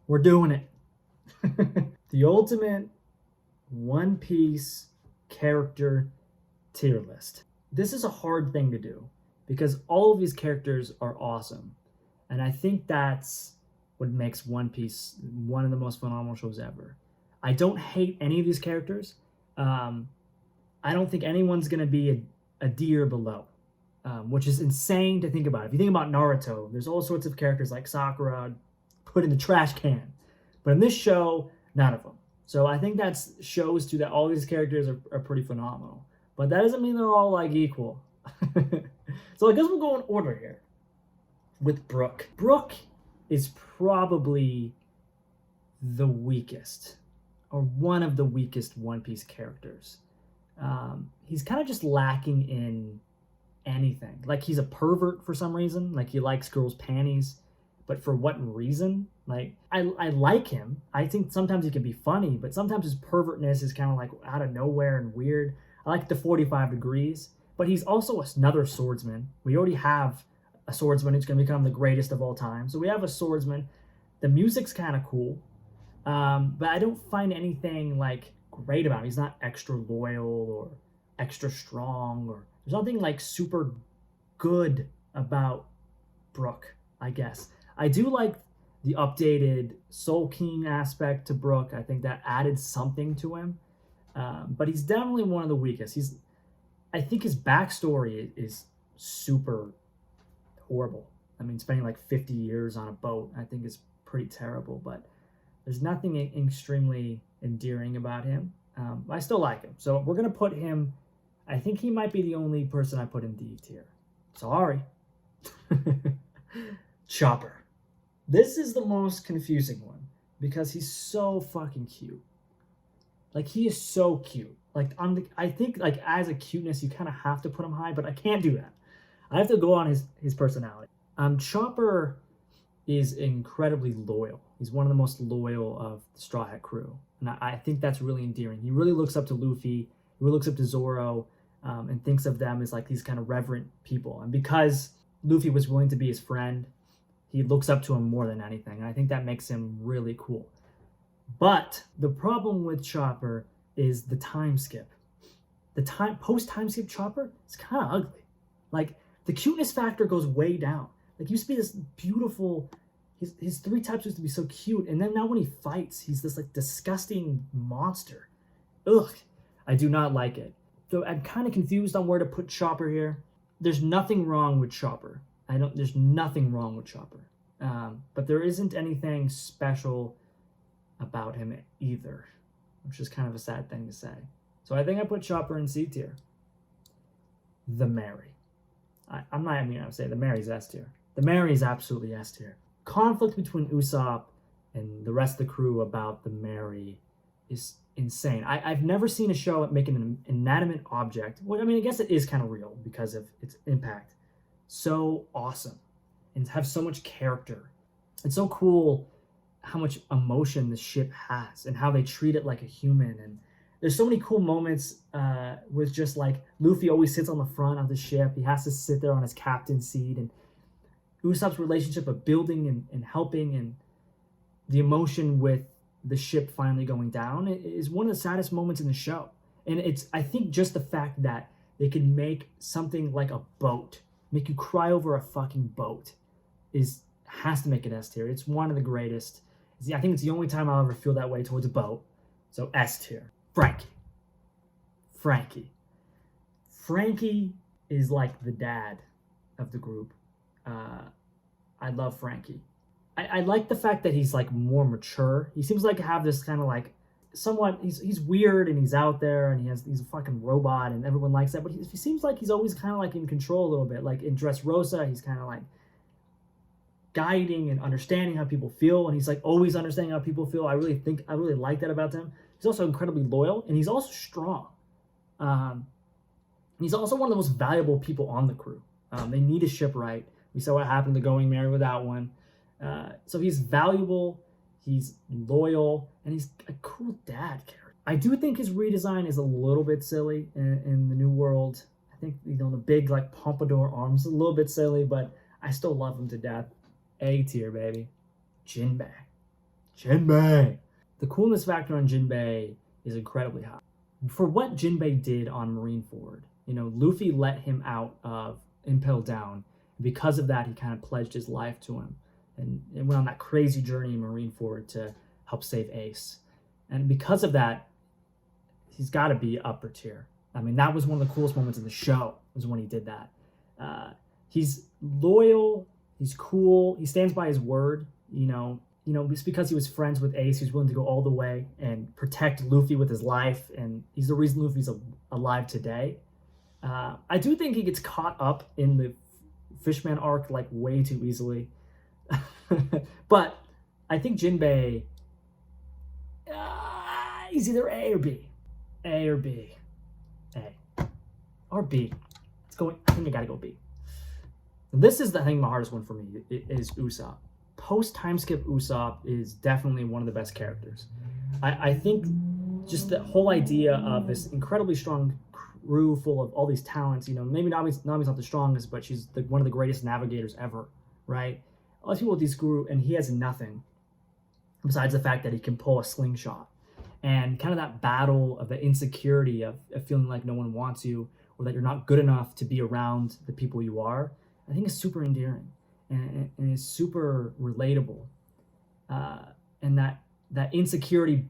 We're doing it. The ultimate One Piece character tier list. This is a hard thing to do because all of these characters are awesome. And I think that's what makes One Piece one of the most phenomenal shows ever. I don't hate any of these characters. I don't think anyone's going to be a D or below, which is insane to think about. If you think about Naruto, there's all sorts of characters like Sakura put in the trash can. But in this show, none of them. So I think that shows too that all these characters are pretty phenomenal. But that doesn't mean they're all like equal. So I guess we'll go in order here with Brook. Brook is probably the weakest, or one of the weakest One Piece characters. He's kind of just lacking in anything. Like, he's a pervert for some reason. Like, he likes girls' panties. But for what reason? Like, I like him. I think sometimes he can be funny, but sometimes his pervertness is kind of like out of nowhere and weird. I like the 45 degrees, but he's also another swordsman. We already have a swordsman who's going to become the greatest of all time. So we have a swordsman. The music's kind of cool, but I don't find anything like great about him. He's not extra loyal or extra strong, or there's nothing like super good about Brook, I guess. I do like the updated Soul King aspect to Brook. I think that added something to him, but he's definitely one of the weakest. I think his backstory is super horrible. I mean, spending like 50 years on a boat, I think is pretty terrible, but there's nothing extremely endearing about him. I still like him. So we're going to put him, I think he might be the only person I put in D tier. Sorry. Chopper. This is the most confusing one because he's so fucking cute. Like, he is so cute. Like, I think like as a cuteness, you kind of have to put him high, but I can't do that. I have to go on his personality. Chopper is incredibly loyal. He's one of the most loyal of the Straw Hat crew. And I think that's really endearing. He really looks up to Luffy. He really looks up to Zoro, and thinks of them as like these kind of reverent people. And because Luffy was willing to be his friend, he looks up to him more than anything. And I think that makes him really cool. But the problem with Chopper is the time skip. The post-time skip Chopper is kind of ugly. Like, the cuteness factor goes way down. Like, he used to be this beautiful, his three types used to be so cute, and then now when he fights, he's this like disgusting monster. Ugh, I do not like it. So I'm kind of confused on where to put Chopper here. There's nothing wrong with Chopper. There's nothing wrong with Chopper. But there isn't anything special about him either, which is kind of a sad thing to say. So I think I put Chopper in C tier. The Mary. I'm not even going to say the Mary's S tier. The Mary is absolutely S tier. Conflict between Usopp and the rest of the crew about the Mary is insane. I've never seen a show make an inanimate object. Well, I mean, I guess it is kind of real because of its impact. So awesome. And have so much character. It's so cool how much emotion the ship has and how they treat it like a human. And there's so many cool moments with just like Luffy always sits on the front of the ship. He has to sit there on his captain's seat, and Usopp's relationship of building and helping, and the emotion with the ship finally going down is one of the saddest moments in the show. And it's, I think, just the fact that they can make something like a boat make you cry over a fucking boat has to make it S tier. It's one of the greatest. I think it's the only time I'll ever feel that way towards a boat. So S tier. Franky is like the dad of the group. I love Franky. I like the fact that he's like more mature. He seems like to have this kind of like somewhat, he's weird and he's out there and he's a fucking robot and everyone likes that, but he seems like he's always kind of like in control a little bit. Like in Dressrosa, he's kind of like guiding and understanding how people feel, and he's like always understanding how people feel. I really like that about him. He's also incredibly loyal, and he's also strong. He's also one of the most valuable people on the crew. They need a shipwright. We saw what happened to Going Merry without one. So he's valuable, he's loyal, and he's a cool dad character. I do think his redesign is a little bit silly in the New World. I think, the big like pompadour arms is a little bit silly, but I still love him to death. A tier, baby. Jimbei. Jimbei. The coolness factor on Jimbei is incredibly high. For what Jimbei did on Marineford, Luffy let him out of Impel Down. Because of that, he kind of pledged his life to him and went on that crazy journey in Marineford to help save Ace. And because of that, he's got to be upper tier. I mean, that was one of the coolest moments in the show, was when he did that. He's loyal, he's cool, he stands by his word, it's because he was friends with Ace, he's willing to go all the way and protect Luffy with his life, and he's the reason Luffy's alive today. I do think he gets caught up in the Fishman arc like way too easily. But I think Jimbei, he's either A or B. A or B. A. Or B. I think I gotta go B. And this is the hardest one for me, is Usopp. Post-time skip Usopp is definitely one of the best characters. I think just the whole idea of this incredibly strong crew full of all these talents, maybe Nami's not the strongest, but she's one of the greatest navigators ever, right? All these people with these crew, and he has nothing besides the fact that he can pull a slingshot. And kind of that battle of the insecurity of feeling like no one wants you, or that you're not good enough to be around the people you are, I think is super endearing and is super relatable. And that insecurity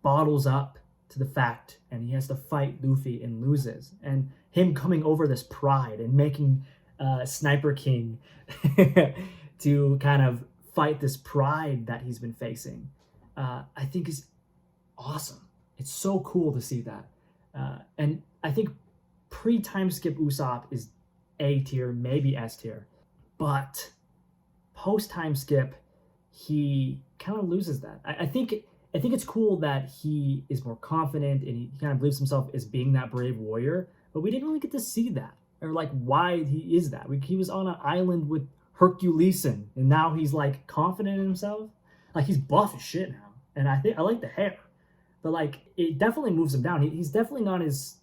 bottles up to the fact, and he has to fight Luffy and loses. And him coming over this pride and making Sniper King to kind of fight this pride that he's been facing, I think is awesome. It's so cool to see that. And I think pre-time skip Usopp is A tier, maybe S tier. But post-time skip, he kind of loses that. I think it's cool that he is more confident and he kind of believes himself as being that brave warrior, but we didn't really get to see that, or like why he is that. He was on an island with Herculeson, and now he's like confident in himself. Like, he's buff as shit now, and I like the hair, but like it definitely moves him down. He's definitely not as,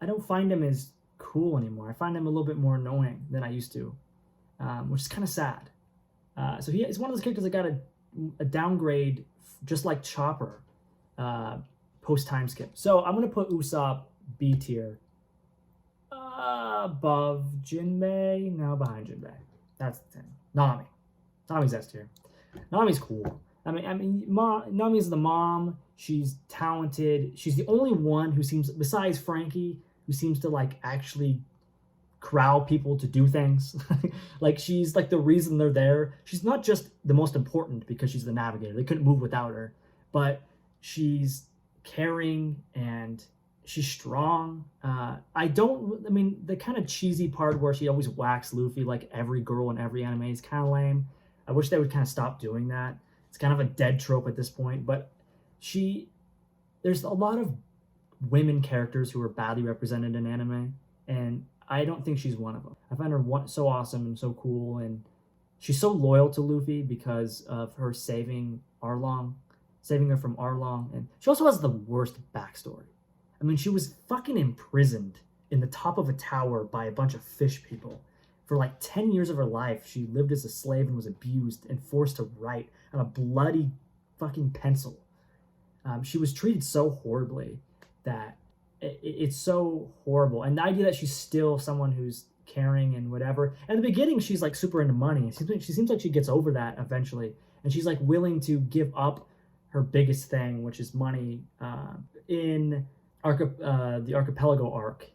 I don't find him as cool anymore. I find him a little bit more annoying than I used to, which is kind of sad. So he's one of those characters that got a downgrade, just like Chopper, post time skip. So I'm gonna put Usopp B tier, above Jimbei, now behind Jimbei. That's the thing. Nami's S tier. Nami's cool. Nami's the mom. She's talented. She's the only one who seems, besides Franky, who seems to like actually corral people to do things. Like, she's like the reason they're there. She's not just the most important because she's the navigator. They couldn't move without her, but she's caring and she's strong. The kind of cheesy part where she always whacks Luffy like every girl in every anime is kind of lame. I wish they would kind of stop doing that. It's kind of a dead trope at this point, but there's a lot of women characters who are badly represented in anime, and I don't think she's one of them. I find her so awesome and so cool, and she's so loyal to Luffy because of her saving her from Arlong, and she also has the worst backstory. I mean, she was fucking imprisoned in the top of a tower by a bunch of fish people. For like 10 years of her life, she lived as a slave and was abused and forced to write on a bloody fucking pencil. She was treated so horribly that it's so horrible. And the idea that she's still someone who's caring and whatever. At the beginning, she's like super into money. She seems like she gets over that eventually. And she's like willing to give up her biggest thing, which is money, in the archipelago arc.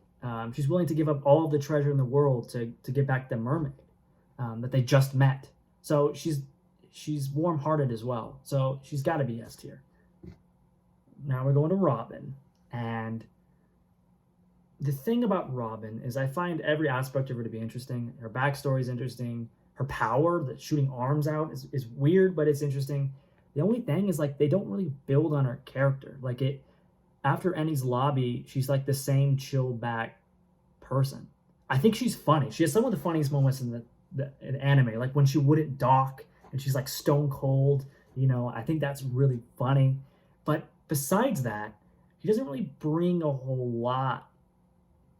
She's willing to give up all of the treasure in the world to get back the mermaid that they just met. So she's warm-hearted as well. So she's got to be S tier. Now we're going to Robin. And the thing about Robin is I find every aspect of her to be interesting. Her backstory is interesting. Her power, the shooting arms out, is weird, but it's interesting. The only thing is, like, they don't really build on her character. Like, after Enies Lobby, she's like the same chill back person. I think she's funny. She has some of the funniest moments in in anime, like when she wouldn't dock and she's like stone cold. I think that's really funny. But besides that, she doesn't really bring a whole lot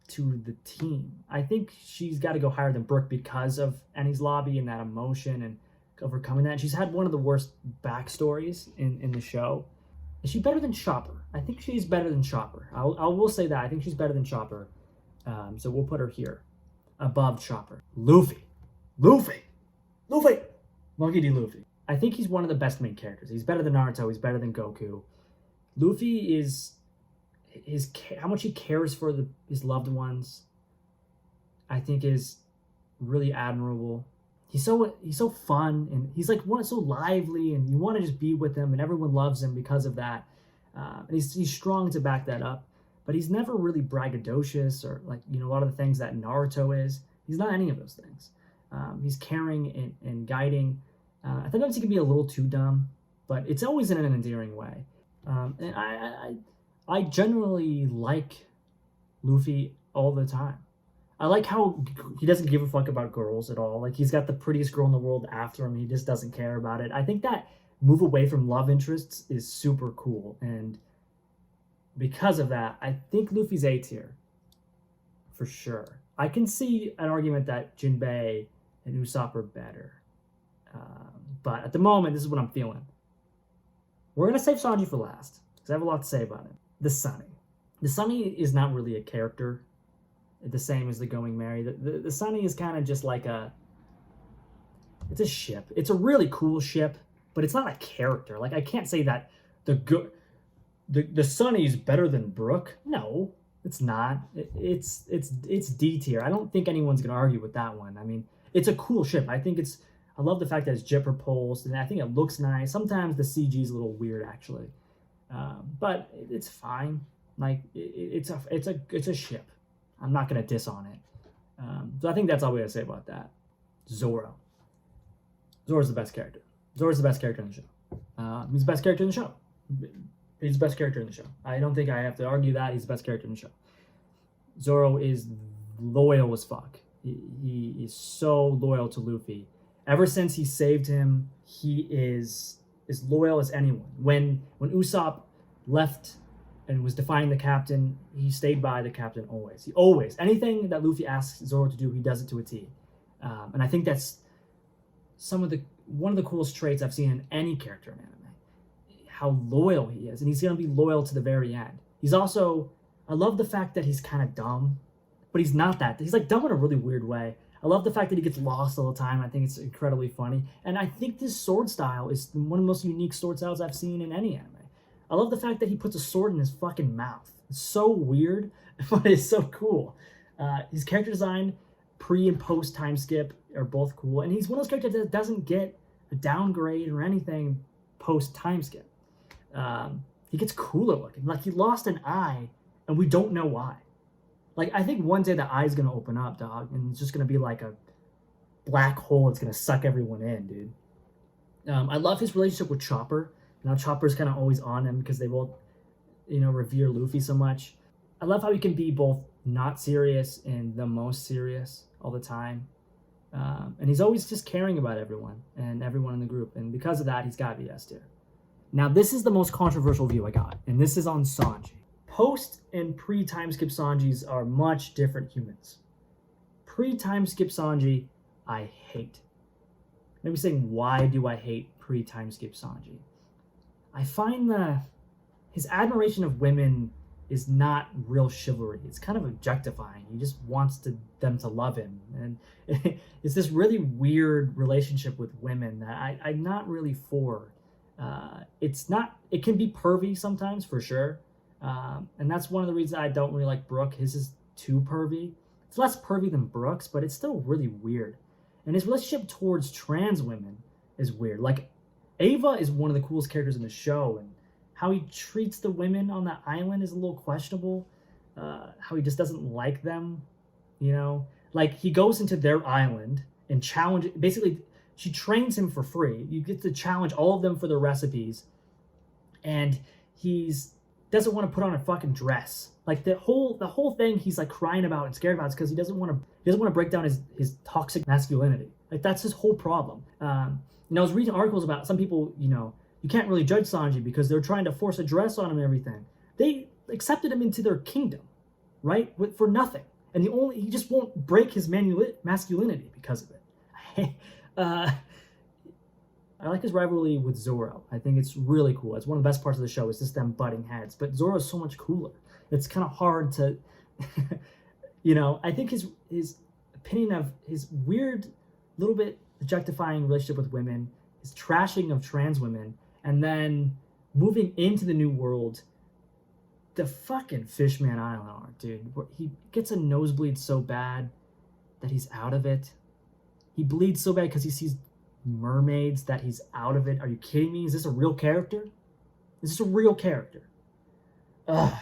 to the team. I think she's got to go higher than Brook because of Enies Lobby and that emotion, and overcoming that. She's had one of the worst backstories in the show. Is she better than Chopper? I think she's better than Chopper. I will say that. I think she's better than Chopper. So we'll put her here, above Chopper. Luffy. Monkey D. Luffy. I think he's one of the best main characters. He's better than Naruto. He's better than Goku. Luffy is how much he cares for his loved ones, I think is really admirable. He's so fun, and he's like so lively, and you want to just be with him, and everyone loves him because of that. And he's strong to back that up, but he's never really braggadocious or like a lot of the things that Naruto is. He's not any of those things. He's caring and guiding. I sometimes he can be a little too dumb, but it's always in an endearing way. And I generally like Luffy all the time. I like how he doesn't give a fuck about girls at all. Like, he's got the prettiest girl in the world after him. He just doesn't care about it. I think that move away from love interests is super cool. And because of that, I think Luffy's A tier. For sure. I can see an argument that Jimbei and Usopp are better. But at the moment, this is what I'm feeling. We're going to save Sanji for last, because I have a lot to say about it. The Sunny. The Sunny is not really a character, the same as the Going Merry. The Sunny is kind of just like it's a ship. It's a really cool ship, but it's not a character. Like, I can't say that the Sunny is better than Brook. No, it's not. It's D tier. I don't think anyone's gonna argue with that one. I mean, it's a cool ship. I love the fact that it's jet propulsed, and I think it looks nice. Sometimes the CG is a little weird, actually, but it's fine. Like, it's a ship. I'm not gonna diss on it. So I think that's all we gotta say about that. Zoro. Zoro's the best character. Zoro's the best character in the show. He's the best character in the show. He's the best character in the show. I don't think I have to argue that. He's the best character in the show. Zoro is loyal as fuck. He is so loyal to Luffy. Ever since he saved him, he is as loyal as anyone. When Usopp left and was defying the captain, he stayed by the captain always. He always. Anything that Luffy asks Zoro to do, he does it to a T. And I think that's one of the coolest traits I've seen in any character in anime. How loyal he is. And he's going to be loyal to the very end. He's also, I love the fact that he's kind of dumb, but he's not that. He's like dumb in a really weird way. I love the fact that he gets lost all the time. I think it's incredibly funny. And I think this sword style is one of the most unique sword styles I've seen in any anime. I love the fact that he puts a sword in his fucking mouth. It's so weird, but it's so cool. His character design, pre and post time skip, are both cool. And he's one of those characters that doesn't get a downgrade or anything post time skip. He gets cooler looking. Like, he lost an eye, and we don't know why. Like, I think one day the eye's gonna open up, dog, and it's just gonna be like a black hole. It's gonna suck everyone in, dude. I love his relationship with Chopper. Now Chopper's kind of always on him because they both, revere Luffy so much. I love how he can be both not serious and the most serious all the time. And he's always just caring about everyone and everyone in the group. And because of that, he's got to be S tier. Now, this is the most controversial view I got, and this is on Sanji. Post and pre-time skip Sanjis are much different humans. Pre-time skip Sanji, I hate. Maybe saying, why do I hate pre-time skip Sanji? I find his admiration of women is not real chivalry. It's kind of objectifying. He just wants them to love him. And it's this really weird relationship with women that I'm not really for. It can be pervy sometimes, for sure. And that's one of the reasons I don't really like Brook. His is too pervy. It's less pervy than Brook's, but it's still really weird. And his relationship towards trans women is weird. Like, Ava is one of the coolest characters in the show, and how he treats the women on that island is a little questionable. How he just doesn't like them, Like, he goes into their island and basically, she trains him for free. You get to challenge all of them for their recipes, and doesn't want to put on a fucking dress. Like, the whole thing he's like crying about and scared about is because he doesn't want to break down his toxic masculinity. Like, that's his whole problem. I was reading articles about some people, you can't really judge Sanji because they're trying to force a dress on him and everything. They accepted him into their kingdom, right? For nothing. And he just won't break his masculinity because of it. I like his rivalry with Zoro. I think it's really cool. It's one of the best parts of the show. It's just them butting heads. But Zoro is so much cooler. It's kind of hard to, I think his opinion of his weird, little bit objectifying relationship with women, his trashing of trans women, and then moving into the new world, the fucking Fishman Island arc, dude. Where he gets a nosebleed so bad that he's out of it. He bleeds so bad because he sees mermaids that he's out of it. Are you kidding me? Is this a real character? Is this a real character? Ugh.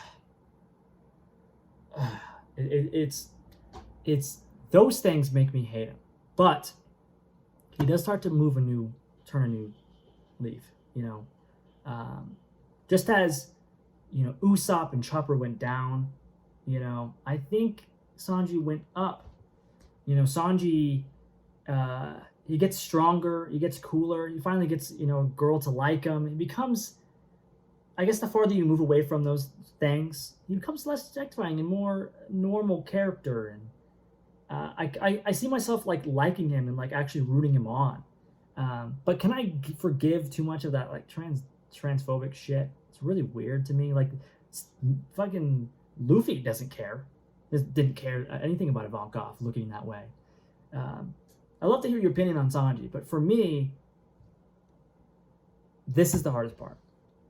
It's those things make me hate him. But he does start to turn a new leaf, just as, Usopp and Chopper went down, I think Sanji went up. Sanji, he gets stronger, he gets cooler, he finally gets, a girl to like him. He becomes, I guess the farther you move away from those things, he becomes less objectifying and more normal character. And I see myself like liking him and like actually rooting him on. But can I forgive too much of that like transphobic shit? It's really weird to me. Like fucking Luffy didn't care anything about Ivankov looking that way. I'd love to hear your opinion on Sanji, but for me, this is the hardest part.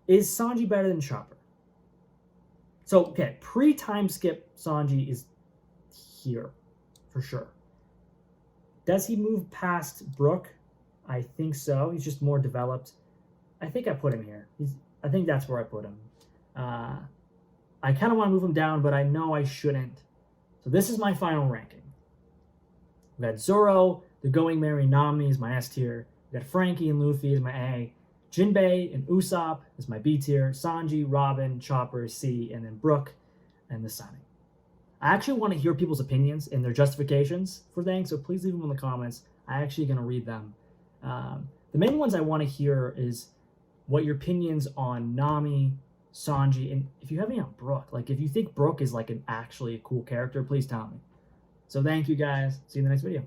Is Sanji better than Chopper? So, okay, pre-time skip Sanji is here, for sure. Does he move past Brook? I think so. He's just more developed. I think I put him here. I think that's where I put him. I kind of want to move him down, but I know I shouldn't. So this is my final ranking. We got Zoro, the Going Merry Nami is my S tier. We got Franky and Luffy is my A. Jimbei and Usopp is my B tier. Sanji, Robin, Chopper, C, and then Brook and the Sunny. I actually want to hear people's opinions and their justifications for things, so please leave them in the comments. I'm actually going to read them. The main ones I want to hear is what your opinions on Nami, Sanji, and if you have any on Brook. Like, if you think Brook is like an actually cool character, please tell me. So thank you guys. See you in the next video.